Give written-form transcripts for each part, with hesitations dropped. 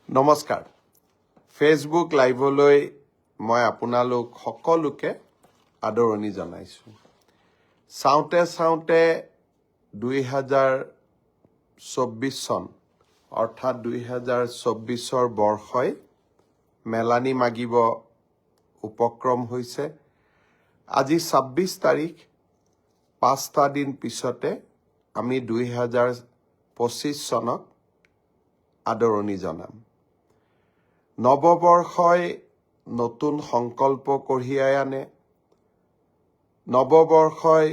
নমস্কাৰ ফেচবুক লাইভলৈ মই আপোনালোক সকলোকে আদৰণি জনাইছো চাওঁতে চাওঁতে 2024 চন অৰ্থাৎ 2024ৰ বৰ্ষই মেলানি মাগিব উপক্ৰম হৈছে আজি 26 তাৰিখ 5টা দিন পিছতে আমি 2025 চনক আদৰণি জনাম নৱবৰ্ষই নতুন সংকল্প কঢ়িয়াই আনে নৱবৰ্ষই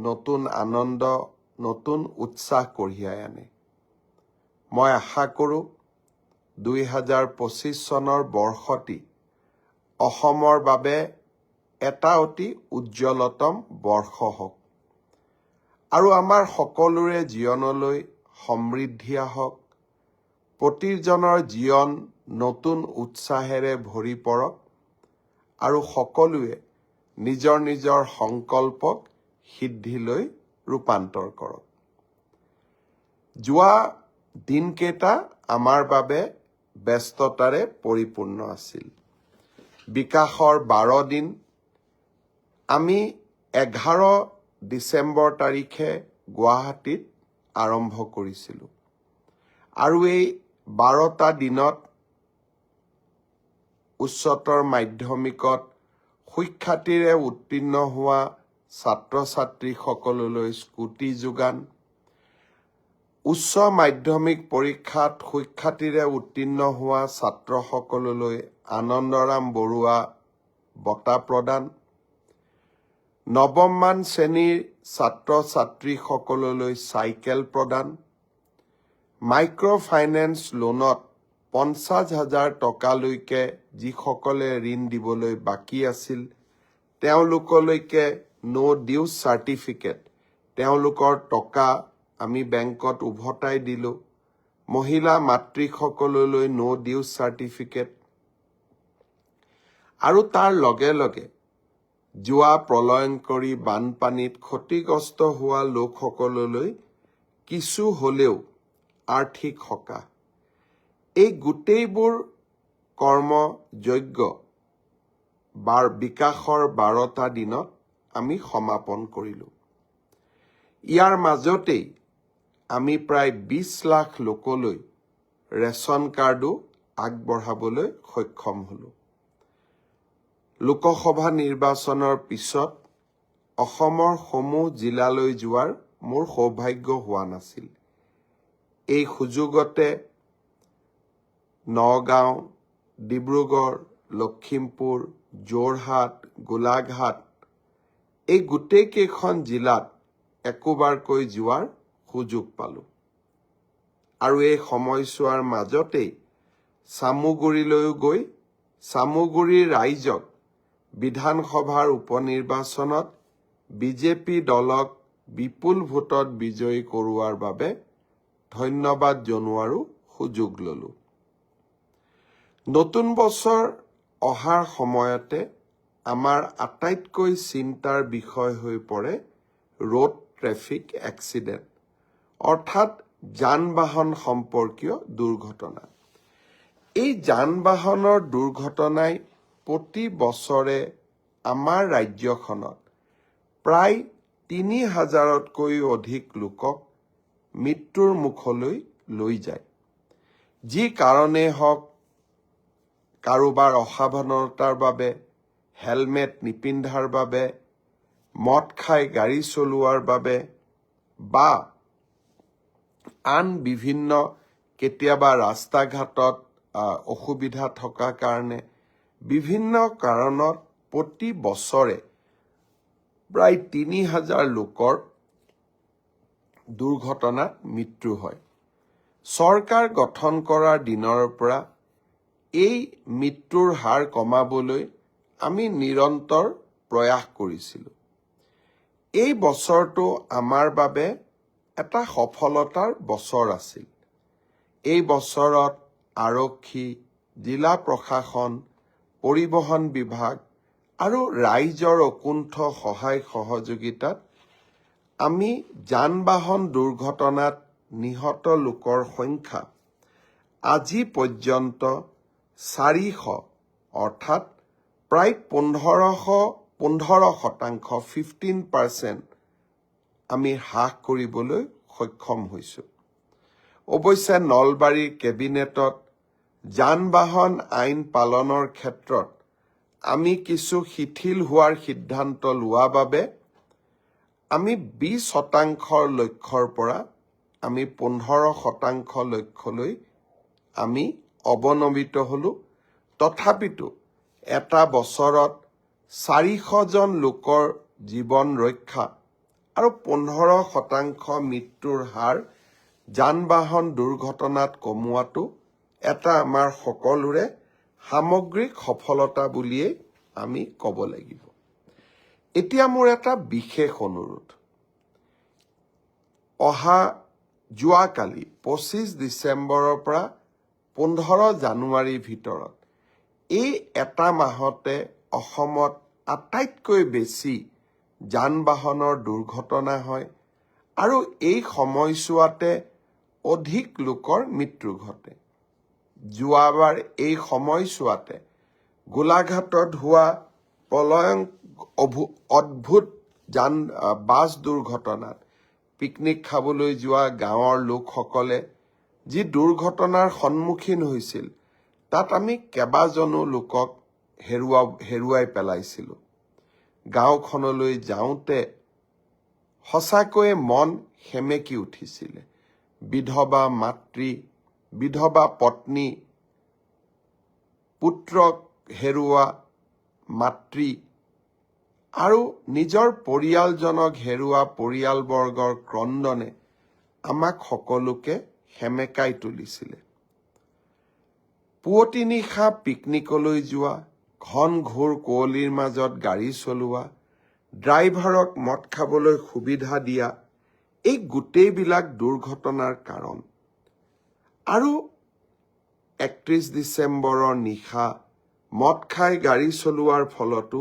নতুন আনন্দ নতুন উৎসাহ কঢ়িয়াই আনে মই আশা কৰোঁ 2025 চনৰ বৰ্ষটি অসমৰ বাবে এটা অতি উজ্জ্বলতম বৰ্ষ হওক আৰু আমাৰ সকলোৰে জীৱনলৈ সমৃদ্ধি আহক প্ৰতিজনৰ জীৱন নতুন উৎসাহেৰে ভৰি পৰক আৰু সকলোৱে নিজৰ নিজৰ সংকল্পক সিদ্ধিলৈ ৰূপান্তৰ কৰক যোৱা দিনকেইটা আমাৰ বাবে ব্যস্ততাৰে পৰিপূৰ্ণ আছিল বিকাশৰ 12 দিন আমি 11 ডিচেম্বৰ তাৰিখে গুৱাহাটীত আৰম্ভ কৰিছিলোঁ আৰু এই 12টা দিনত উচ্চতৰ মাধ্যমিকত সুখ্যাতিৰে উত্তীৰ্ণ হোৱা ছাত্ৰ ছাত্ৰীসকললৈ স্কুটি যোগান উচ্চ মাধ্যমিক পৰীক্ষাত সুখ্যাতিৰে উত্তীৰ্ণ হোৱা ছাত্ৰসকললৈ আনন্দৰাম বৰুৱা বঁটা প্ৰদান নৱমমান শ্ৰেণীৰ ছাত্ৰ ছাত্ৰীসকললৈ চাইকেল প্ৰদান মাইক্ৰ' ফাইনেন্স লোনত 50,000 টকালৈকে যিসকলে ঋণ দিবলৈ বাকী আছিল তেওঁলোকলৈকে নো ডিউজ চাৰ্টিফিকেট তেওঁলোকৰ টকা আমি বেংকত উভতাই দিলো মহিলা মাতৃসকললৈ নো ডিউজ চাৰ্টিফিকেট আৰু তাৰ লগে লগে যোৱা প্ৰলয়ংকৰী বানপানীত ক্ষতিগ্ৰস্ত হোৱা লোকসকললৈ কিছু হলেও আৰ্থিক সকাহ এই গোটেইবোৰ কৰ্মযোগ্য বিকাশৰ 12টা দিনত আমি সমাপন কৰিলো ইয়াৰ মাজতেই আমি প্ৰায় 20 লাখ লোকলৈ ৰেচন কাৰ্ডো আগবঢ়াবলৈ সক্ষম হলো লোকসভা নিৰ্বাচনৰ পিছত অসমৰ সমূহ জিলালৈ যোৱাৰ মোৰ সৌভাগ্য হোৱা নাছিল এই সুযোগতে নগাঁও ডিব্ৰুগড় লখিমপুৰ যোৰহাট গোলাঘাট এই গোটেই কেইখন জিলাত একোবাৰকৈ যোৱাৰ সুযোগ পালো আৰু এই সময়ছোৱাৰ মাজতেই চামুগুৰিলৈও গৈ চামুগুৰিৰ ৰাইজক বিধানসভাৰ উপনিৰ্বাচনত বিজেপি দলক বিপুল ভোটত বিজয়ী কৰোৱাৰ বাবে ধন্যবাদ জনোৱাৰো সুযোগ ললো নতুন বছৰ অহাৰ সময়তে আমাৰ আটাইতকৈ চিন্তাৰ বিষয় হৈ পৰে ৰোড ট্ৰেফিক এক্সিডেণ্ট অৰ্থাৎ যান-বাহন সম্পৰ্কীয় দুৰ্ঘটনা এই যান-বাহনৰ দুৰ্ঘটনাই প্ৰতি বছৰে আমাৰ ৰাজ্যখনত প্ৰায় 3,000তকৈ অধিক লোকক মৃত্যুৰ মুখলৈ লৈ যায় যি কাৰণেই হওক কাৰোবাৰ অসাৱধানতাৰ বাবে হেলমেট নিপিন্ধাৰ বাবে মদ খাই গাড়ী চলোৱাৰ বাবে বা আন বিভিন্ন কেতিয়াবা ৰাস্তা ঘাটত অসুবিধা থকা কাৰণে বিভিন্ন কাৰণত প্ৰতি বছৰে প্ৰায় 3,000 লোকৰ দুৰ্ঘটনাত মৃত্যু হয় চৰকাৰ গঠন কৰাৰ দিনৰ পৰা এই মৃত্যুৰ হাৰ কমাবলৈ আমি নিৰন্তৰ প্ৰয়াস কৰিছিলো এই বছৰটো আমাৰ বাবে এটা সফলতাৰ বছৰ আছিল এই বছৰত আৰক্ষী জিলা প্ৰশাসন পৰিবহণ বিভাগ আৰু ৰাইজৰ অকুণ্ঠ সহায় সহযোগিতাত আমি যান-বাহন দুৰ্ঘটনাত নিহত লোকৰ সংখ্যা আজি পৰ্যন্ত 400 অৰ্থাৎ প্ৰায় 15% আমি হ্ৰাস কৰিবলৈ সক্ষম হৈছোঁ। অৱশ্যে নলবাৰীৰ কেবিনেটত যান-বাহন আইন পালনৰ ক্ষেত্ৰত আমি কিছু শিথিল হোৱাৰ সিদ্ধান্ত লোৱা বাবে আমি 20% লক্ষ্যৰ পৰা আমি 15% লক্ষ্যলৈ আমি অৱনমিত হ'লো। তথাপিতো এটা বছৰত 400 জন লোকৰ জীৱন ৰক্ষা আৰু 15% মৃত্যুৰ হাৰ যান-বাহন দুৰ্ঘটনাত কমোৱাটো এটা আমাৰ সকলোৰে সামগ্ৰিক সফলতা বুলিয়েই আমি ক'ব লাগিব। এতিয়া মোৰ এটা বিশেষ অনুৰোধ, যোৱাকালি 25 ডিচেম্বৰৰ পৰা 15 জানুৱাৰীৰ ভিতৰত এই এটা মাহতে অসমত আটাইতকৈ বেছি যান-বাহনৰ দুৰ্ঘটনা হয় আৰু এই সময়ছোৱাতে অধিক লোকৰ মৃত্যু ঘটে। যোৱাবাৰ এই সময়ছোৱাতে গোলাঘাটত হোৱা অদ্ভুত বাছ দুৰ্ঘটনাত পিকনিক খাবলৈ যোৱা গাঁৱৰ লোকসকলে যি দুৰ্ঘটনাৰ সন্মুখীন হৈছিল, তাত আমি কেইবাজনো লোকক হেৰুৱাই পেলাইছিলোঁ। গাঁওখনলৈ যাওঁতে সঁচাকৈয়ে মন সেমেকি উঠিছিলে। বিধৱা মাতৃ, বিধৱা পত্নী, পুত্ৰক হেৰুওৱা মাতৃ আৰু নিজৰ পৰিয়ালজনক হেৰুওৱা পৰিয়ালবৰ্গৰ ক্ৰন্দনে আমাক সকলোকে সেমেকাই তুলিছিলে। পুৱতি নিশা পিকনিকলৈ যোৱা, ঘন ঘোৰ কুঁৱলীৰ মাজত গাড়ী চলোৱা, ড্ৰাইভাৰক মদ খাবলৈ সুবিধা দিয়া, এই গোটেইবিলাক দুৰ্ঘটনাৰ কাৰণ। আৰু 31 ডিচেম্বৰৰ নিশা মদ খাই গাড়ী চলোৱাৰ ফলতো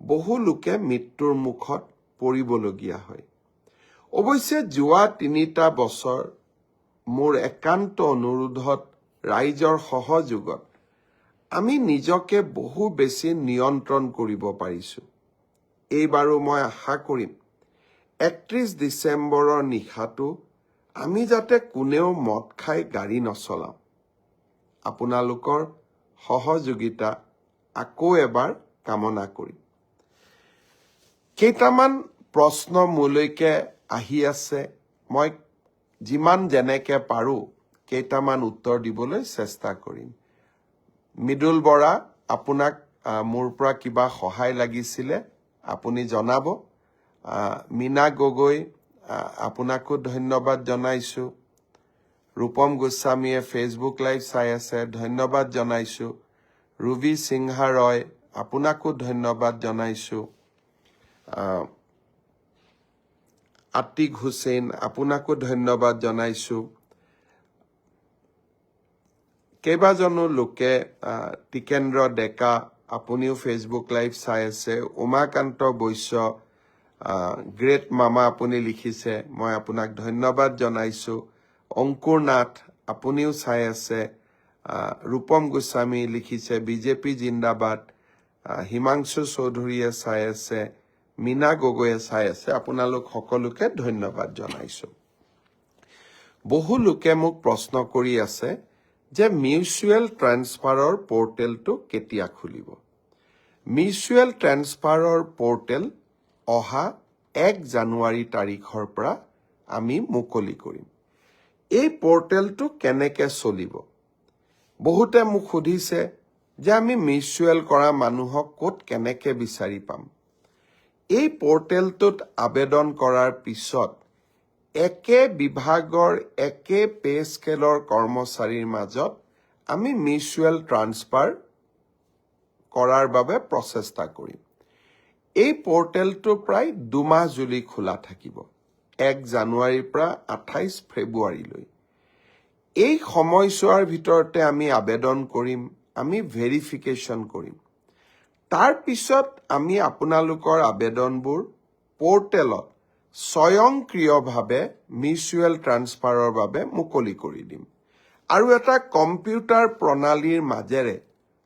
বহু লোকে মৃত্যুৰ মুখত পৰিবলগীয়া হয়। অৱশ্যে যোৱা 3টা বছৰ মোৰ একান্ত অনুৰোধত, ৰাইজৰ সহযোগত আমি নিজকে বহু বেছি নিয়ন্ত্ৰণ কৰিব পাৰিছোঁ। এইবাৰো মই আশা কৰিম 31 ডিচেম্বৰৰ নিশাটো আমি যাতে কোনেও মদ খাই গাড়ী নচলাওঁ। আপোনালোকৰ সহযোগিতা আকৌ এবাৰ কামনা কৰিম। কেইটামান প্ৰশ্ন মোলৈকে আহি আছে, মই যেনেকে পাৰোঁ কেইটামান উত্তৰ দিবলৈ চেষ্টা কৰিম। মৃদুল বৰা, আপোনাক মোৰ পৰা কিবা সহায় লাগিছিলে আপুনি জনাব। মীনা গগৈ, আপোনাকো ধন্যবাদ জনাইছোঁ। ৰূপম গোস্বামীয়ে ফেচবুক লাইভ চাই আছে, ধন্যবাদ জনাইছোঁ। ৰুবি সিংহা ৰয়, আপোনাকো ধন্যবাদ জনাইছোঁ। আতিক হুছেইন, আপোনাকো ধন্যবাদ জনাইছোঁ। কেইবাজনো লোকে, টিকেন্দ্ৰ ডেকা, আপুনিও ফেচবুক লাইভ চাই আছে। উমাকান্ত বৈশ্য, গ্ৰেট মামা আপুনি লিখিছে, মই আপোনাক ধন্যবাদ জনাইছোঁ। অংকুৰ নাথ, আপুনিও চাই আছে। ৰূপম গোস্বামী লিখিছে বিজেপি জিন্দাবাদ। হিমাংশু চৌধুৰীয়ে চাই আছে। মীনা গগৈয়ে চাই আছে। আপোনালোক সকলোকে ধন্যবাদ জনাইছোঁ। বহু লোকে মোক প্ৰশ্ন কৰি আছে যে মিউচুৱেল ট্ৰেন্সফাৰৰ পৰ্টেলটো কেতিয়া খুলিব। মিউচুৱেল ট্ৰেন্সফাৰৰ পৰ্টেল অহা 1 জানুৱাৰী তাৰিখৰ পৰা আমি মুকলি কৰিম। এই পৰ্টেলটো কেনেকে চলিব? বহুতে মোক সুধিছে যে আমি মিউচুৱেল কৰা মানুহক ক'ত কেনেকে বিচাৰি পাম। এই পৰ্টেলটোত আবেদন কৰাৰ পিছত একে বিভাগৰ একে পে স্কেলৰ কৰ্মচাৰীৰ মাজত আমি মিউচুৱেল ট্ৰান্সফাৰ কৰাৰ বাবে প্ৰচেষ্টা কৰিম। এই পৰ্টেলটো প্ৰায় 2 মাহ জুৰি খোলা থাকিব, 1 জানুৱাৰীৰ পৰা 28 ফেব্ৰুৱাৰীলৈ। এই সময়ছোৱাৰ ভিতৰতে আমি আবেদন কৰিম, আমি ভেৰিফিকেশ্যন কৰিম। তাৰ পিছত আমি আপোনালোকৰ আবেদনবোৰ পৰ্টেলত স্বয়ংক্ৰিয়ভাৱে মিউচুৱেল ট্ৰান্সফাৰৰ বাবে মুকলি কৰি দিম। আৰু এটা কম্পিউটাৰ প্ৰণালীৰ মাজেৰে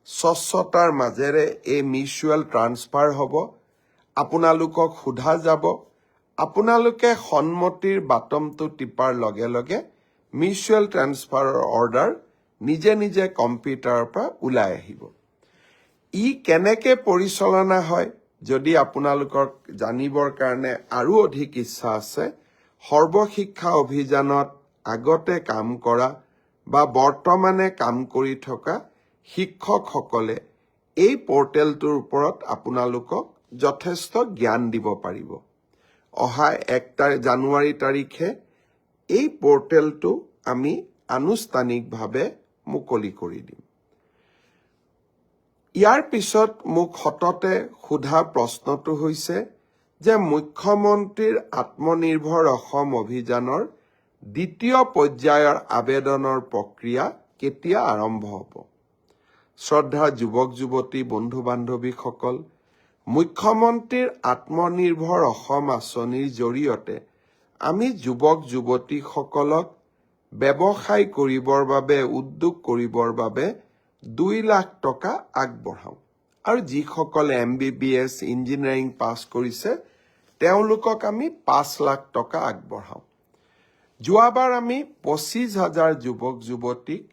স্বচ্ছতাৰ মাজেৰে এই মিউচুৱেল ট্ৰান্সফাৰ হ'ব। আপোনালোকক সোধা যাব, আপোনালোকে সন্মতিৰ বাটমটো টিপাৰ লগে লগে মিউচুৱেল ট্ৰান্সফাৰৰ অৰ্ডাৰ নিজে নিজে কম্পিউটাৰৰ পৰা ওলাই আহিব। ই কেনেকে পৰিচালনা হয় যদি আপোনালোকক জানিবৰ কাৰণে আৰু অধিক ইচ্ছা আছে, সৰ্বশিক্ষা অভিযানত আগতে কাম কৰা বা বৰ্তমানে কাম কৰি থকা শিক্ষকসকলে এই পৰ্টেলটোৰ ওপৰত আপোনালোকক যথেষ্ট জ্ঞান দিব পাৰিব। অহা 1 জানুৱাৰী তাৰিখে এই পৰ্টেলটো আমি আনুষ্ঠানিকভাৱে মুকলি কৰি দিম। ইয়াৰ পিছত মোক সততে সোধা প্ৰশ্নটো হৈছে যে মুখ্যমন্ত্ৰীৰ আত্মনিৰ্ভৰ অসম অভিযানৰ দ্বিতীয় পৰ্যায়ৰ আবেদনৰ প্ৰক্ৰিয়া কেতিয়া আৰম্ভ হ'ব? শ্ৰদ্ধা যুৱক যুৱতী বন্ধু বান্ধৱীসকল, মুখ্যমন্ত্ৰীৰ আত্মনিৰ্ভৰ অসম আঁচনিৰ জৰিয়তে আমি যুৱক যুৱতীসকলক ব্যৱসায় কৰিবৰ বাবে, উদ্যোগ কৰিবৰ বাবে 2 লাখ টকা আগবঢ়াওঁ। আৰু যিসকলে MBBS ইঞ্জিনিয়াৰিং পাছ কৰিছে তেওঁলোকক আমি 5 লাখ টকা আগবঢ়াওঁ। যোৱাবাৰ আমি 25,000 যুৱক যুৱতীক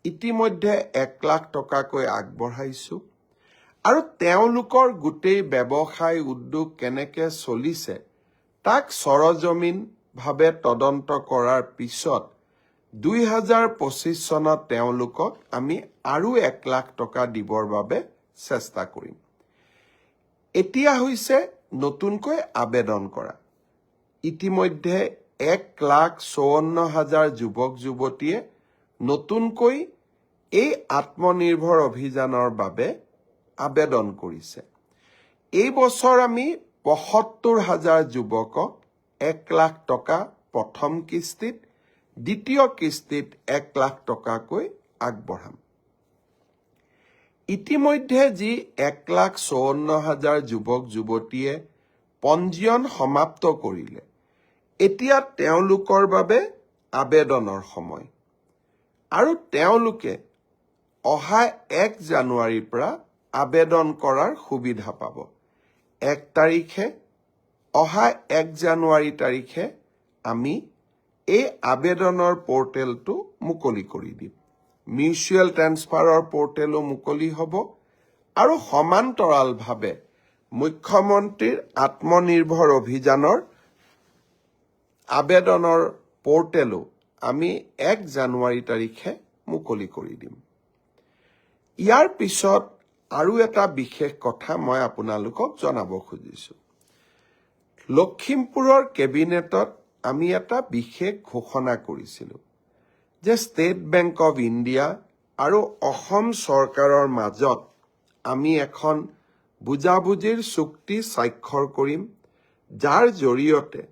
ইতিমধ্যে 1 লাখ টকাকৈ আগবঢ়াইছো। আৰু তেওঁলোকৰ গোটেই ব্যৱসায় উদ্যোগ কেনেকে চলিছে তাক সৰজমিনভাৱে তদন্ত কৰাৰ পিছত 2025 চনত তেওঁলোকক আমি আৰু 1 লাখ টকা দিবৰ বাবে চেষ্টা কৰিম। এতিয়া হৈছে নতুনকৈ আবেদন কৰা। ইতিমধ্যে 1,54,000 যুৱক যুৱতীয়ে নতুনকৈ এই আত্মনিৰ্ভৰ অভিযানৰ বাবে আবেদন কৰিছে। এই বছৰ আমি 75,000 যুৱকক 1 লাখ টকা প্ৰথম কিস্তিত, দ্বিতীয় কিস্তিত 1 লাখ টকাকৈ আগবঢ়াম। ইতিমধ্যে যি 1,54,000 যুৱক যুৱতীয়ে পঞ্জীয়ন সমাপ্ত কৰিলে, এতিয়া তেওঁলোকৰ বাবে আবেদনৰ সময়। আৰু তেওঁলোকে অহা 1 জানুৱাৰীৰ পৰা আবেদন কৰাৰ সুবিধা পাব। 1 জানুৱাৰী তাৰিখে আমি এই আবেদনৰ পৰ্টেলটো মুকলি কৰি দিম। মিউচুৱেল ট্ৰান্সফাৰৰ পৰ্টেলো মুকলি হ'ব আৰু সমান্তৰালভাৱে মুখ্যমন্ত্ৰীৰ আত্মনিৰ্ভৰ অভিযানৰ আবেদনৰ পৰ্টেলো আমি 1 জানুৱাৰী তাৰিখে মুকলি কৰি দিম। ইয়াৰ পিছত আৰু এটা বিশেষ কথা মই আপোনালোকক জনাব খুজিছো। লখিমপুৰৰ কেবিনেটত আমি এটা বিশেষ ঘোষণা কৰিছিলো যে ষ্টেট বেংক অৱ ইণ্ডিয়া আৰু অসম চৰকাৰৰ মাজত আমি এখন বুজাবুজিৰ চুক্তি স্বাক্ষৰ কৰিম, যাৰ জৰিয়তে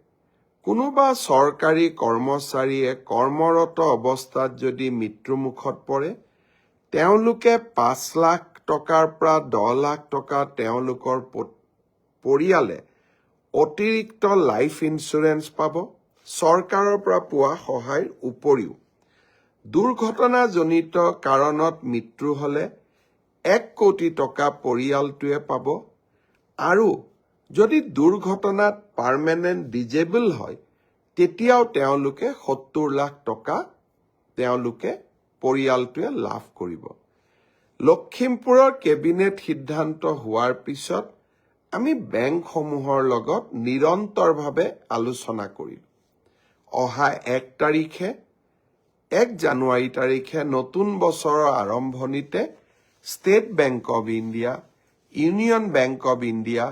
কোনোবা চৰকাৰী কৰ্মচাৰীয়ে কৰ্মৰত অৱস্থাত যদি মৃত্যুমুখত পৰে, তেওঁলোকে 5 লাখ টকাৰ পৰা 10 লাখ টকা তেওঁলোকৰ পৰিয়ালে অতিৰিক্ত লাইফ ইন্সুৰেন্স পাব। চৰকাৰৰ পৰা পোৱা সহায়ৰ উপৰিও দুৰ্ঘটনাজনিত কাৰণত মৃত্যু হলে 1 কোটি টকা পৰিয়ালটোৱে পাব। আৰু যদি দুৰ্ঘটনাত পাৰ্মানেণ্ট ডিজেবল হয়, তেতিয়াও তেওঁলোকে 70 লাখ টকা তেওঁলোকে পৰিয়ালটোৱে লাভ কৰিব। লখিমপুৰৰ কেবিনেট সিদ্ধান্ত হোৱাৰ পিছত আমি বেংকসমূহৰ লগত নিৰন্তৰভাৱে আলোচনা কৰিম। অহা 1 জানুৱাৰী তাৰিখে নতুন বছৰৰ আৰম্ভণিতে state bank of India, union bank of India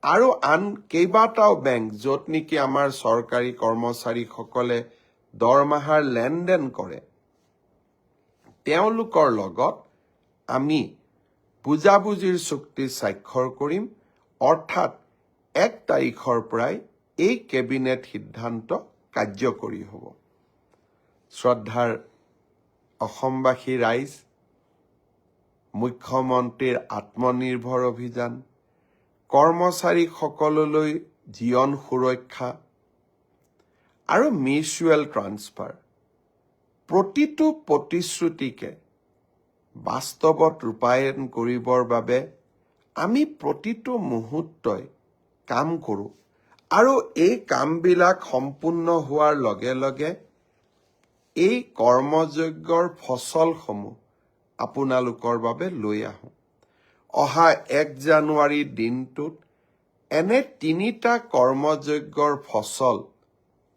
আৰু আন কেইবাটাও বেংক য'ত নেকি আমাৰ চৰকাৰী কৰ্মচাৰীসকলে দৰমহাৰ লেনদেন কৰে, তেওঁলোকৰ লগত আমি বুজাবুজিৰ চুক্তি স্বাক্ষৰ কৰিম। অৰ্থাৎ 1 তাৰিখৰ পৰাই এই কেবিনেট সিদ্ধান্ত কাৰ্যকৰী হ'ব। শ্ৰদ্ধাৰ অসমবাসী ৰাইজ, মুখ্যমন্ত্ৰীৰ আত্মনিৰ্ভৰ অভিযান, কৰ্মচাৰীসকললৈ জীৱন সুৰক্ষা আৰু মিউচুৱেল ট্ৰান্সফাৰ প্ৰতিটো প্ৰতিশ্ৰুতিকে বাস্তৱত ৰূপায়ণ কৰিবৰ বাবে আমি প্ৰতিটো মুহূৰ্তই কাম কৰোঁ আৰু এই কামবিলাক সম্পূৰ্ণ হোৱাৰ লগে লগে এই কৰ্মযজ্ঞৰ ফচলসমূহ আপোনালোকৰ বাবে লৈ আহোঁ। অহা 1 জানুৱাৰী দিনটোত এনে 3টা কৰ্মযজ্ঞৰ ফচল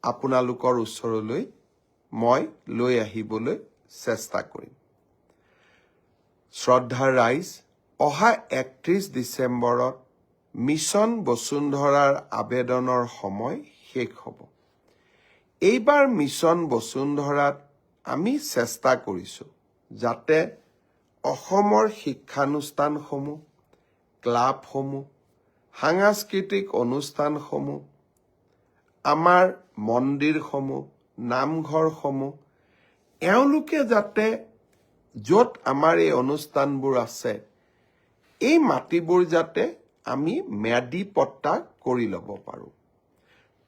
আপোনালোকৰ ওচৰলৈ মই লৈ আহিবলৈ চেষ্টা কৰিম। শ্ৰদ্ধাৰ ৰাইজ, অহা 31 ডিচেম্বৰত মিছন বসুন্ধৰাৰ আবেদনৰ সময় শেষ হ'ব। এইবাৰ মিছন বসুন্ধৰাত আমি চেষ্টা কৰিছোঁ যাতে অসমৰ শিক্ষানুষ্ঠানসমূহ, ক্লাবসমূহ, সাংস্কৃতিক অনুষ্ঠানসমূহ, আমাৰ মন্দিৰসমূহ, নামঘৰসমূহ, এওঁলোকে যাতে য'ত আমাৰ এই অনুষ্ঠানবোৰ আছে, এই মাটিবোৰ যাতে আমি ম্যাদী পট্টা কৰি ল'ব পাৰোঁ।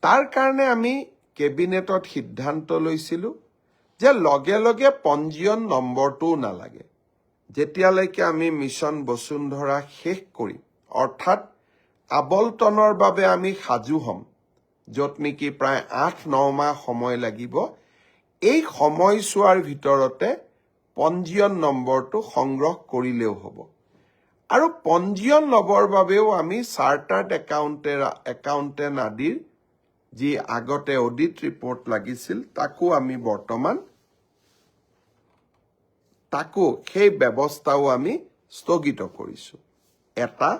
তাৰ কাৰণে আমি কেবিনেটত সিদ্ধান্ত লৈছিলোঁ যে লগে লগে পঞ্জীয়ন নম্বৰটোও নালাগে। যেতিয়ালৈকে আমি মিছন বসুন্ধৰা শেষ কৰিম, অৰ্থাৎ আবলটনৰ বাবে আমি সাজু হ'ম, য'ত নেকি প্ৰায় 8-9 মাহ সময় লাগিব, এই সময়ছোৱাৰ ভিতৰতে পঞ্জীয়ন নম্বৰটো সংগ্ৰহ কৰিলেও হ'ব। আৰু পঞ্জীয়ন ল'বৰ বাবেও আমি চাৰ্টাৰ্ড একাউণ্টেণ্ট আদিৰ যি আগতে অডিট ৰিপৰ্ট লাগিছিল, সেই ব্যৱস্থাও আমি স্থগিত কৰিছোঁ। এটা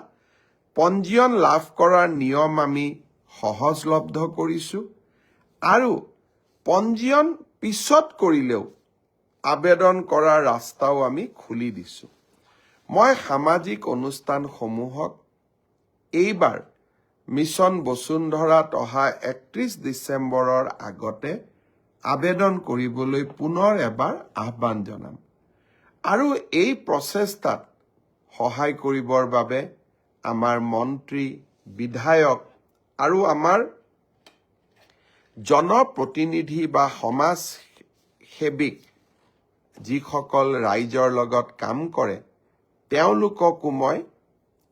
পঞ্জীয়ন লাভ কৰাৰ নিয়ম আমি সহজলব্ধ কৰিছোঁ আৰু পঞ্জীয়ন পিছত কৰিলেও আবেদন কৰাৰ ৰাস্তাও আমি খুলি দিছোঁ। মই সামাজিক অনুষ্ঠানসমূহক এইবাৰ মিছন বসুন্ধৰাত অহা 31 ডিচেম্বৰৰ আগতে আবেদন কৰিবলৈ পুনৰ এবাৰ আহ্বান জনাম আৰু এই প্ৰচেষ্টাত সহায় কৰিবৰ বাবে আমাৰ মন্ত্ৰী, বিধায়ক আৰু আমাৰ জনপ্ৰতিনিধি বা সমাজ সেৱিক যিসকল ৰাইজৰ লগত কাম কৰে, তেওঁলোককো মই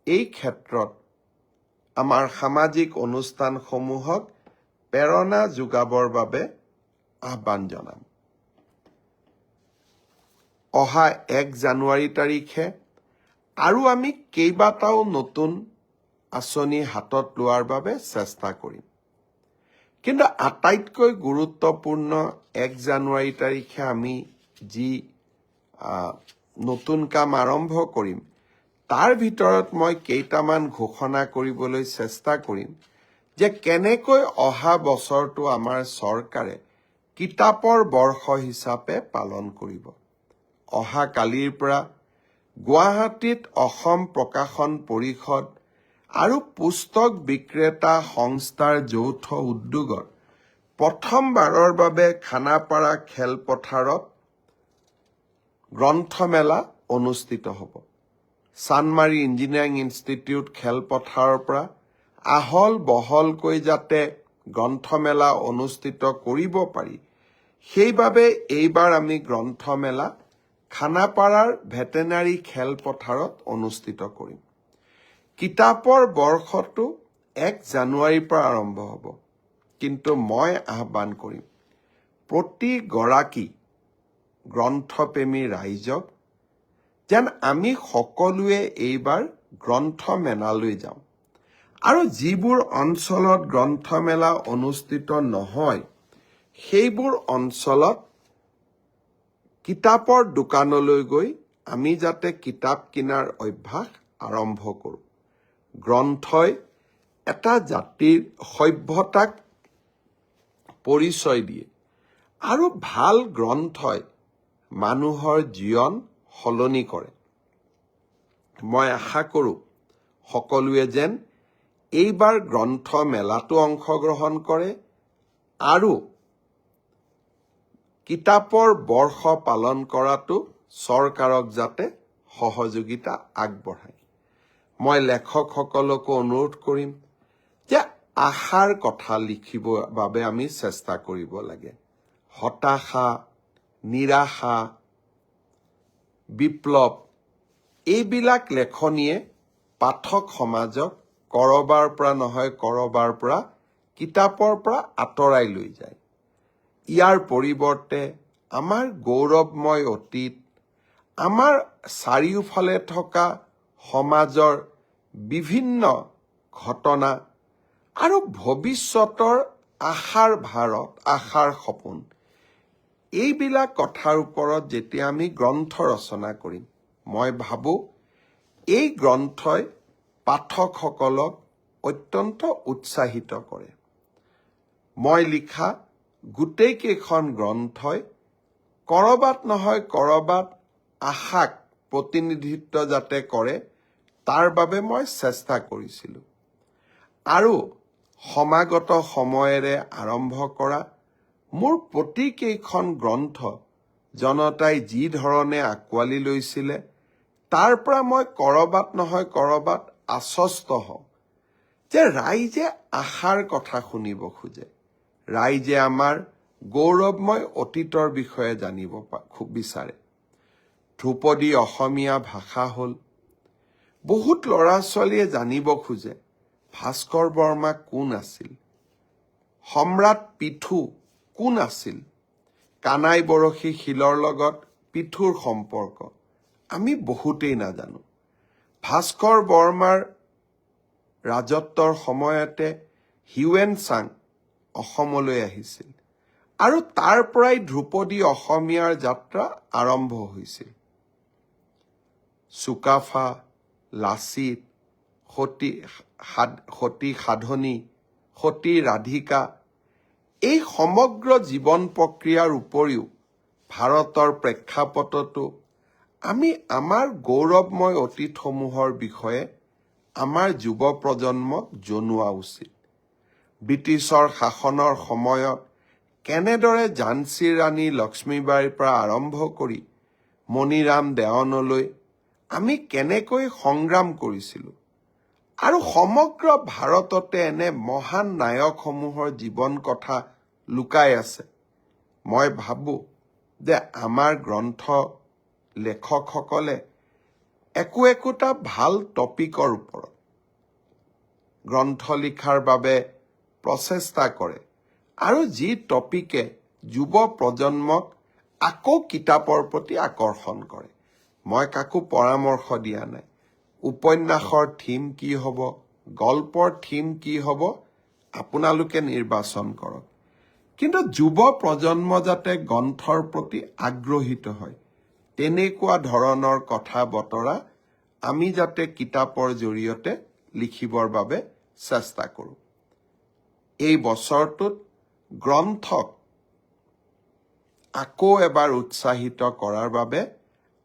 এই ক্ষেত্ৰত আমাৰ সামাজিক অনুষ্ঠানসমূহক প্ৰেৰণা যোগাবৰ বাবে আহ্বান জনাম। অহা 1 জানুৱাৰী তাৰিখে আৰু আমি কেইবাটাও নতুন আঁচনি হাতত লোৱাৰ বাবে চেষ্টা কৰিম। কিন্তু আটাইতকৈ গুৰুত্বপূৰ্ণ 1 জানুৱাৰী তাৰিখে আমি যি নতুন কাম আৰম্ভ কৰিম, তাৰ ভিতৰত মই কেইটামান ঘোষণা কৰিবলৈ চেষ্টা কৰিম যে কেনেকৈ অহা বছৰটো আমাৰ চৰকাৰে কিতাপৰ বৰ্ষ হিচাপে পালন কৰিব। অহা কালিৰ পৰা গুৱাহাটীত অসম প্ৰকাশন পৰিষদ আৰু পুস্তক বিক্ৰেতা সংস্থাৰ যৌথ উদ্যোগত প্ৰথমবাৰৰ বাবে খানাপাৰা খেলপথাৰত গ্ৰন্থমেলা অনুষ্ঠিত হ'ব। চানমাৰী ইঞ্জিনিয়াৰিং ইনষ্টিটিউট খেলপথাৰৰ পৰা আহল বহলকৈ যাতে গ্ৰন্থমেলা অনুষ্ঠিত কৰিব পাৰি, সেইবাবে এইবাৰ আমি গ্ৰন্থমেলা খানাপাৰাৰ ভেটেনাৰী খেলপথাৰত অনুষ্ঠিত কৰিম। কিতাপৰ বৰ্ষটো 1 জানুৱাৰীৰ পৰা আৰম্ভ হ'ব, কিন্তু মই আহ্বান কৰিম প্ৰতিগৰাকী গ্ৰন্থপ্ৰেমী ৰাইজক যেন আমি সকলোৱে এইবাৰ গ্ৰন্থমেলালৈ যাওঁ আৰু যিবোৰ অঞ্চলত গ্ৰন্থমেলা অনুষ্ঠিত নহয়, সেইবোৰ অঞ্চলত কিতাপৰ দোকানলৈ গৈ আমি যাতে কিতাপ কিনাৰ অভ্যাস আৰম্ভ কৰোঁ। গ্ৰন্থই এটা জাতিৰ সভ্যতাক পৰিচয় দিয়ে আৰু ভাল গ্ৰন্থই মানুহৰ জীৱন সলনি কৰে। মই আশা কৰোঁ সকলোৱে যেন এইবাৰ গ্ৰন্থ মেলাতো অংশগ্ৰহণ কৰে আৰু কিতাপৰ বৰ্ষ পালন কৰাটো চৰকাৰক যাতে সহযোগিতা আগবঢ়ায়। মই লেখকসকলকো অনুৰোধ কৰিম যে আশাৰ কথা লিখিবৰ বাবে আমি চেষ্টা কৰিব লাগে। হতাশা, নিৰাশা, বিপ্লৱ এইবিলাক লেখনিয়ে পাঠক সমাজক কৰবাৰ পৰা নহয় কৰবাৰ পৰা কিতাপৰ পৰা আঁতৰাই লৈ যায়। ইয়াৰ পৰিৱৰ্তে আমাৰ গৌৰৱময় অতীত, আমাৰ চাৰিওফালে থকা সমাজৰ বিভিন্ন ঘটনা আৰু ভৱিষ্যতৰ আশাৰ ভাৰত, আশাৰ সপোন, এইবিলাক কথাৰ ওপৰত যেতিয়া আমি গ্ৰন্থ ৰচনা কৰিম, মই ভাবোঁ এই গ্ৰন্থই পাঠকসকলক অত্যন্ত উৎসাহিত কৰে। মই লিখা গোটেইকেইখন গ্ৰন্থই কৰবাত নহয় কৰবাত আশাক প্ৰতিনিধিত্ব যাতে কৰে তাৰ বাবে মই চেষ্টা কৰিছিলোঁ। আৰু সমাগত সময়েৰে আৰম্ভ কৰা মোৰ প্ৰতিকেইখন গ্ৰন্থ জনতাই যি ধৰণে আঁকোৱালি লৈছিলে তাৰ পৰা মই কৰবাত নহয় কৰবাত আশ্বস্ত হওঁ যে ৰাইজে আশাৰ কথা শুনিব খোজে, ৰাইজে আমাৰ গৌৰৱময় অতীতৰ বিষয়ে জানিব খুব বিচাৰে। ধ্ৰুপদী অসমীয়া ভাষা হ'ল। বহুত ল'ৰা ছোৱালীয়ে জানিব খোজে ভাস্কৰ বৰ্মা কোন আছিল, সম্ৰাট পিথু কোন আছিল, কানাই বৰশী শিলৰ লগত পিথুৰ সম্পৰ্ক আমি বহুতেই নাজানো। ভাস্কৰ বৰ্মাৰ ৰাজত্বৰ সময়তে হিউৱেন চাং অসমলৈ আহিছিল আৰু তাৰ পৰাই ধ্ৰুপদী অসমীয়াৰ যাত্ৰা আৰম্ভ হৈছিল। চুকাফা, লাচিত, সতী সাধনী, সতী ৰাধিকা এই সমগ্ৰ জীৱন প্ৰক্ৰিয়াৰ উপৰিও ভাৰতৰ প্ৰেক্ষাপটতো আমি আমাৰ গৌৰৱময় অতীতসমূহৰ বিষয়ে আমাৰ যুৱ প্ৰজন্মক জনোৱা উচিত। ব্ৰিটিছৰ শাসনৰ সময়ত কেনেদৰে ঝান্সী ৰাণী লক্ষ্মীবাইৰ পৰা আৰম্ভ কৰি মণিৰাম দেৱানলৈ আমি কেনেকৈ সংগ্ৰাম কৰিছিলোঁ আৰু সমগ্ৰ ভাৰততে এনে মহান নায়কসমূহৰ জীৱন কথা লুকাই আছে। মই ভাবোঁ যে আমাৰ গ্ৰন্থ লেখকসকলে একোটা ভাল টপিকৰ ওপৰত গ্ৰন্থ লিখাৰ বাবে প্ৰচেষ্টা কৰে আৰু যি টপিকে যুৱ প্ৰজন্মক আকৌ কিতাপৰ প্ৰতি আকৰ্ষণ কৰে। মই কাকো পৰামৰ্শ দিয়া নাই উপন্যাসৰ থিম কি হ'ব, গল্পৰ থিম কি হ'ব, আপোনালোকে নিৰ্বাচন কৰক। কিন্তু যুৱ প্ৰজন্ম যাতে গ্ৰন্থৰ প্ৰতি আগ্ৰহীত হয় তেনেকুৱা ধৰণৰ কথা বতৰা আমি যাতে কিতাপৰ জৰিয়তে লিখিবৰ বাবে চেষ্টা কৰোঁ। এই বছৰটোত গ্ৰন্থক আকৌ এবাৰ উৎসাহিত কৰাৰ বাবে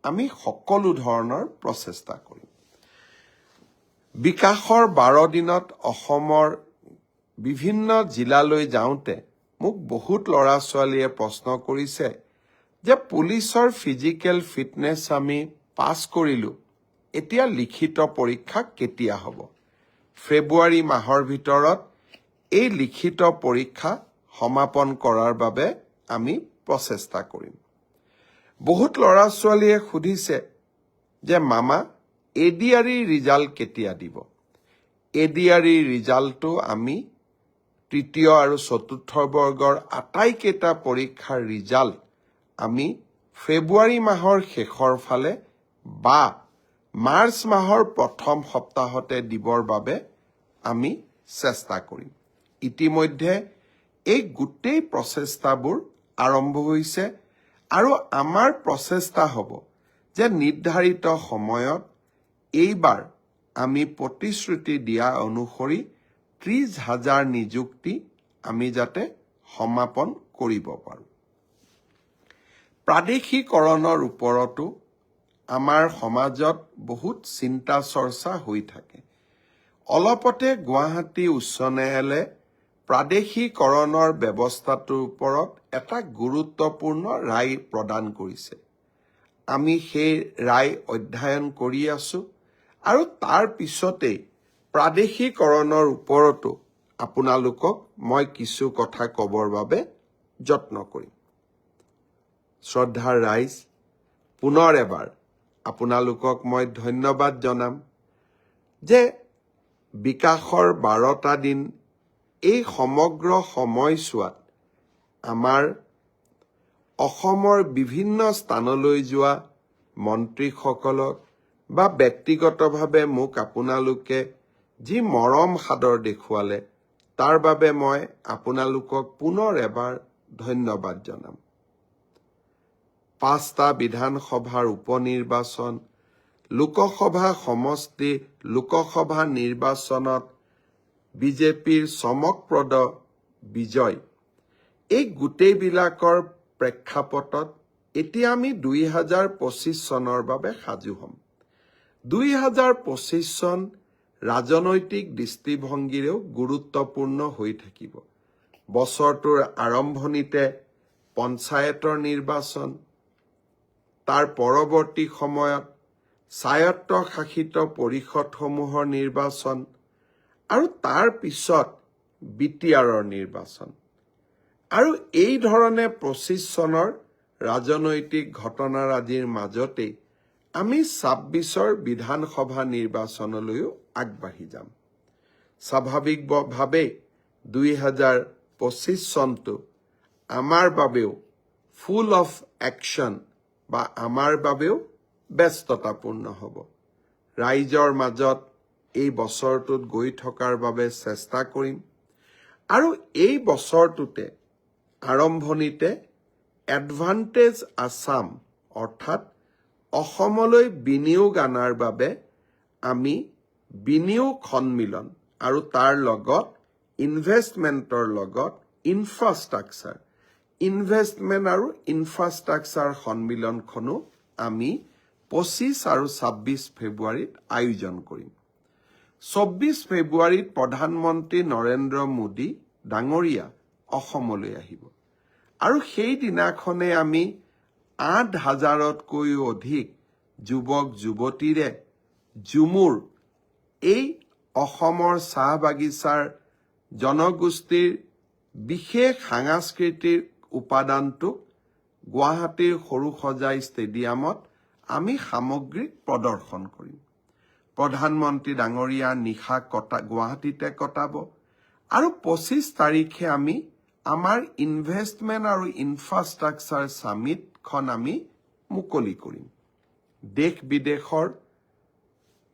আমি সকলো ধৰণৰ প্ৰচেষ্টা কৰিম। বিকাশৰ 12 দিনত অসমৰ বিভিন্ন জিলালৈ যাওঁতে মোক বহুত ল'ৰা ছোৱালীয়ে প্ৰশ্ন কৰিছে যে পুলিচৰ ফিজিকেল ফিটনেছ আমি পাছ কৰিলোঁ, এতিয়া লিখিত পৰীক্ষা কেতিয়া হ'ব? ফেব্ৰুৱাৰী মাহৰ ভিতৰত এই লিখিত পৰীক্ষা সমাপন কৰাৰ বাবে আমি প্ৰচেষ্টা কৰিম। বহুত ল'ৰা ছোৱালীয়ে সুধিছে যে মামা ADRE ৰিজাল্ট কেতিয়া দিব? ADRE ৰিজাল্টটো আমি তৃতীয় আৰু চতুৰ্থ বৰ্গৰ আটাইকেইটা পৰীক্ষাৰ ৰিজাল্ট আমি ফেব্ৰুৱাৰী মাহৰ শেষৰ ফালে বা মাৰ্চ মাহৰ প্ৰথম সপ্তাহতে দিবৰ বাবে আমি চেষ্টা কৰিম। ইতিমধ্যে এই গোটেই প্ৰচেষ্টাবোৰ আৰম্ভ হৈছে আৰু আমাৰ প্ৰচেষ্টা হ'ব যে নিৰ্ধাৰিত সময়ত এইবাৰ আমি প্ৰতিশ্ৰুতি দিয়া অনুসৰি 30,000 নিযুক্তি আমি যাতে সমাপন কৰিব পাৰোঁ। প্ৰাদেশিকৰণৰ ওপৰতো আমাৰ সমাজত বহুত চিন্তা চৰ্চা হৈ থাকে। অলপতে গুৱাহাটী উচ্চ ন্যায়ালয়ে প্ৰাদেশিকৰণৰ ব্যৱস্থাটোৰ ওপৰত এটা গুৰুত্বপূৰ্ণ ৰায় প্ৰদান কৰিছে। আমি সেই ৰায় অধ্যয়ন কৰি আছোঁ আৰু তাৰ পিছতেই প্ৰাদেশিকৰণৰ ওপৰতো আপোনালোকক মই কিছু কথা ক'বৰ বাবে যত্ন কৰিম। শ্ৰদ্ধাৰ ৰাইজ, পুনৰ এবাৰ আপোনালোকক মই ধন্যবাদ জনাম যে বিকাশৰ 12টা দিন এই সমগ্ৰ সময়ছোৱাত আমাৰ অসমৰ বিভিন্ন স্থানলৈ যোৱা মন্ত্ৰীসকলক বা ব্যক্তিগতভাৱে মোক আপোনালোকে যি মৰম সাদৰ দেখুৱালে তাৰ বাবে মই আপোনালোকক পুনৰ এবাৰ ধন্যবাদ জনাম। 5টা বিধানসভাৰ উপনিৰ্বাচন, লোকসভা সমষ্টি লোকসভা নিৰ্বাচনত বিজেপিৰ চমকপ্ৰদ বিজয়, এই গোটেইবিলাকৰ প্ৰেক্ষাপটত এতিয়া আমি 2025 চনৰ বাবে সাজু হ'ম। 2025 চন ৰাজনৈতিক দৃষ্টিভংগীৰেও গুৰুত্বপূৰ্ণ হৈ থাকিব। বছৰটোৰ আৰম্ভণিতে পঞ্চায়তৰ নিৰ্বাচন, তাৰ পৰৱৰ্তী সময়ত স্বায়ত্তশাসিত পৰিষদসমূহৰ নিৰ্বাচন আৰু তাৰ পিছত বিটিআৰৰ নিৰ্বাচন। আৰু এই ধৰণে 25 চনৰ ৰাজনৈতিক ঘটনাৰাজিৰ মাজতেই আমি 26ৰ বিধানসভা নিৰ্বাচনলৈও আগবাঢ়ি যাম। স্বাভাৱিকভাৱেই 2025 চনটো আমাৰ বাবেও ফুল অফ একশ্যন বা আমাৰ বাবেও ব্যস্ততাপূৰ্ণ হ'ব। ৰাইজৰ মাজত এই বছৰটোত গৈ থকাৰ বাবে চেষ্টা কৰিম আৰু এই বছৰটোতে আৰম্ভণিতে এডভান্টেজ আছাম অৰ্থাৎ অসমলৈ বিনিয়োগ অনাৰ বাবে আমি বিনিয়োগ সন্মিলন আৰু তাৰ লগত ইনভেষ্টমেণ্টৰ লগত ইনফ্ৰাষ্ট্ৰাকচাৰ, ইনভেষ্টমেণ্ট আৰু ইনফ্ৰাষ্ট্ৰাকচাৰ সন্মিলনখনো আমি 25 আৰু 26 ফেব্ৰুৱাৰীত আয়োজন কৰিম। 24 ফেব্ৰুৱাৰীত প্ৰধানমন্ত্ৰী নৰেন্দ্ৰ মোদী ডাঙৰীয়া অসমলৈ আহিব আৰু সেই দিনাখনে আমি 8,000তকৈও অধিক যুৱক যুৱতীৰে ঝুমুৰ এই অসমৰ চাহ বাগিচাৰ জনগোষ্ঠীৰ বিশেষ সাংস্কৃতিক উপাদানটোক গুৱাহাটীৰ সৰুসজাই ষ্টেডিয়ামত আমি সামগ্ৰিক প্ৰদৰ্শন কৰিম। প্ৰধানমন্ত্ৰী ডাঙৰীয়া নিশা গুৱাহাটীতে কটাব আৰু 25 তাৰিখে আমি আমাৰ ইনভেষ্টমেণ্ট আৰু ইনফ্ৰাষ্ট্ৰাকচাৰ সামিটখন আমি মুকলি কৰিম। দেশ বিদেশৰ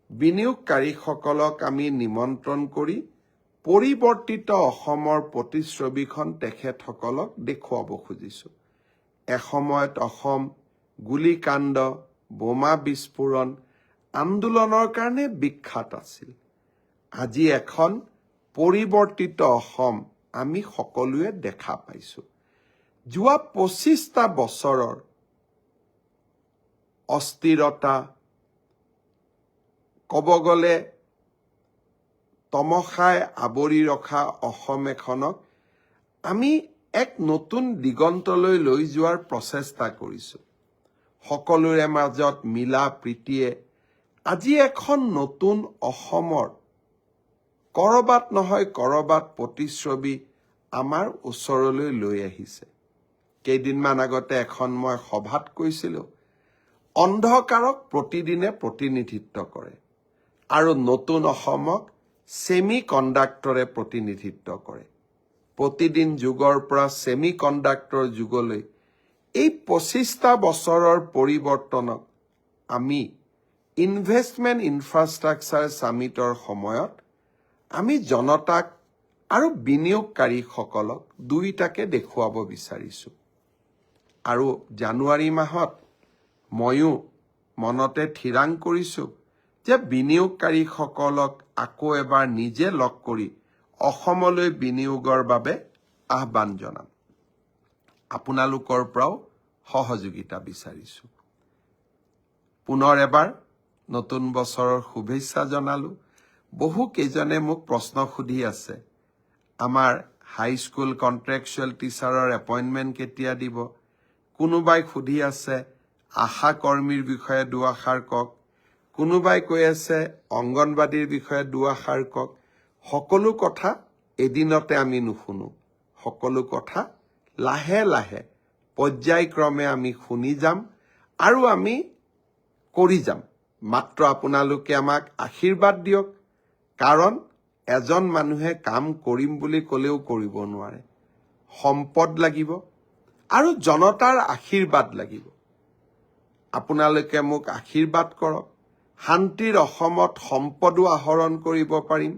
বিনিয়োগকাৰীসকলক আমি নিমন্ত্ৰণ কৰি পৰিৱৰ্তিত অসমৰ প্ৰতিচ্ছবিখন তেখেতসকলক দেখুৱাব খুজিছো। এসময়ত অসম গুলীকাণ্ড, বোমা বিস্ফোৰণ আন্দোলনৰ কাৰণে বিখ্যাত আছিল। আজি এখন পৰিৱৰ্তিত অসম আমি সকলোৱে দেখা পাইছো। যোৱা 25টা বছৰৰ অস্থিৰতা, ক'ব গ'লে তমসাই আৱৰি ৰখা অসম এখনক আমি এক নতুন দিগন্তলৈ লৈ যোৱাৰ প্ৰচেষ্টা কৰিছো। সকলোৰে মাজত মিলা প্ৰীতিয়ে আজি এখন নতুন অসমৰ কৰবাত নহয় কৰবাত প্ৰতিচ্ছবি আমাৰ ওচৰলৈ লৈ আহিছে। কেইদিনমান আগতে এখন মই সভাত কৈছিলো, অন্ধকাৰক প্ৰতিদিনে প্ৰতিনিধিত্ব কৰে আৰু নতুন অসমক ছেমি কণ্ডাক্টৰে প্ৰতিনিধিত্ব কৰে। প্ৰতিদিন যুগৰ পৰা ছেমি কণ্ডাক্টৰ যুগলৈ এই 25টা বছৰৰ পৰিৱৰ্তনক আমি ইনভেষ্টমেণ্ট ইনফ্ৰাষ্ট্ৰাকচাৰ সামিটৰ সময়ত আমি জনতাক আৰু বিনিয়োগকাৰীসকলক দুইটাকে দেখুৱাব বিচাৰিছো। আৰু জানুৱাৰী মাহত ময়ো মনতে থিৰাং কৰিছো যে বিনিয়োগকাৰীসকলক আকৌ এবাৰ নিজে লগ কৰি অসমলৈ বিনিয়োগৰ বাবে আহ্বান জনাম। আপোনালোকৰ পৰাও সহযোগিতা বিচাৰিছো। পুনৰ এবাৰ নতুন বছৰৰ শুভেচ্ছা জনালো। বহু কেইজনে মোক প্ৰশ্ন সুধি আছে, আমাৰ হাইস্কুল কন্ট্ৰেকচুৱেল টিচাৰৰ এপইণ্টমেণ্ট কেতিয়া দিব? কোনোবাই সুধি আছে আশা কৰ্মীৰ বিষয়ে দুআষাৰ কওক, কোনোবাই কৈ আছে অংগনবাদীৰ বিষয়ে দুআষাৰ কওক। সকলো কথা এদিনতে আমি নুশুনো, সকলো কথা লাহে লাহে পৰ্যায়ক্ৰমে আমি শুনি যাম আৰু আমি কৰি যাম। মাত্ৰ আপোনালোকে আমাক আশীৰ্বাদ দিয়ক, কাৰণ এজন মানুহে কাম কৰিম বুলি ক'লেও কৰিব নোৱাৰে। সম্পদ লাগিব আৰু জনতাৰ আশীৰ্বাদ লাগিব। আপোনালোকে মোক আশীৰ্বাদ কৰক। শান্তিৰ অসমত সম্পদো আহৰণ কৰিব পাৰিম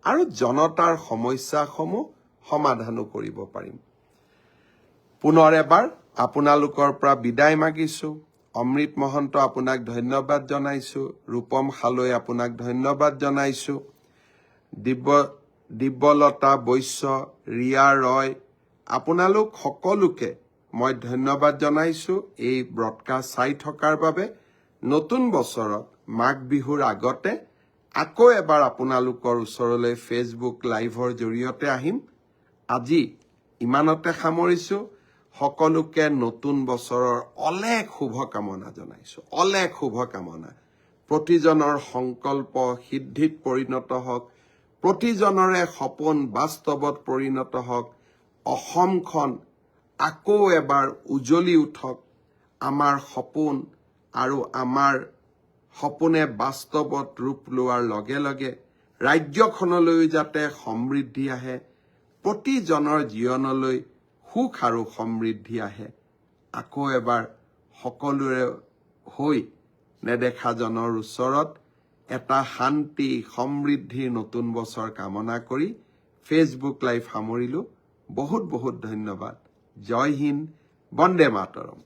আৰু জনতাৰ সমস্যাসমূহ সমাধানো কৰিব পাৰিম। পুনৰ এবাৰ আপোনালোকৰ পৰা বিদায় মাগিছো। অমৃত মহন্ত আপোনাক ধন্যবাদ জনাইছো। ৰূপম হালৈ আপোনাক ধন্যবাদ জনাইছো। দিব্যলতা বৈশ্য, ৰিয়া ৰয়, আপোনালোক সকলোকে মই ধন্যবাদ জনাইছো এই ব্ৰডকাষ্ট চাই থকাৰ বাবে। নতুন বছৰত মাঘ বিহুৰ আগতে আকৌ এবাৰ আপোনালোকৰ ওচৰলৈ ফেচবুক লাইভৰ জৰিয়তে আহিম। আজি ইমানতে সামৰিছো। সকলোকে নতুন বছৰৰ অলেখ শুভকামনা জনাইছো, অলেখ শুভকামনা। প্ৰতিজনৰ সংকল্প সিদ্ধিত পৰিণত হওক, প্ৰতিজনৰে সপোন বাস্তৱত পৰিণত হওক, অসমখন আকৌ এবাৰ উজ্বলি উঠক। আমাৰ সপোন আৰু আমাৰ সপোনে বাস্তৱত ৰূপ লোৱাৰ লগে লগে ৰাজ্যখনলৈ যাতে সমৃদ্ধি আহে, প্ৰতিজনৰ জীৱনলৈ সুখ আৰু সমৃদ্ধি আহে। আকৌ এবাৰ সকলোৰে হৈ নেদেখাজনৰ ওচৰত এটা শান্তি সমৃদ্ধিৰ নতুন বছৰ কামনা কৰি ফেচবুক লাইভ সামৰিলো। বহুত বহুত ধন্যবাদ। জয় হিন্দ, বন্দে মাতৰম।